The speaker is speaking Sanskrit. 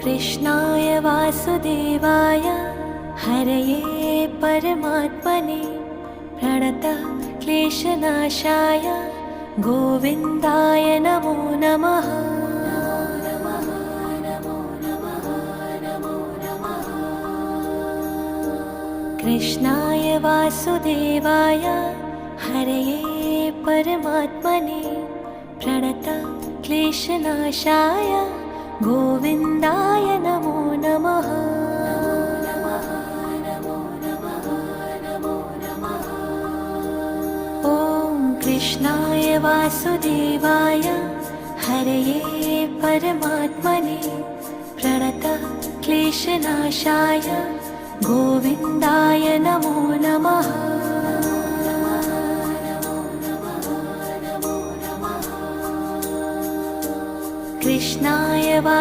कृष्णाय वासुदेवाय हरये परमात्मने प्रणतः क्लेशनाशाय गोविन्दाय नमो नमः। कृष्णाय वासुदेवाय हरये परमात्मने प्रणतः क्लेशनाशाय गोविन्दाय नमो नमः। ॐ कृष्णाय वासुदेवाय हरये परमात्मने प्रणतः क्लेशनाशाय गोविन्दाय नमो नमः। कृष्णाय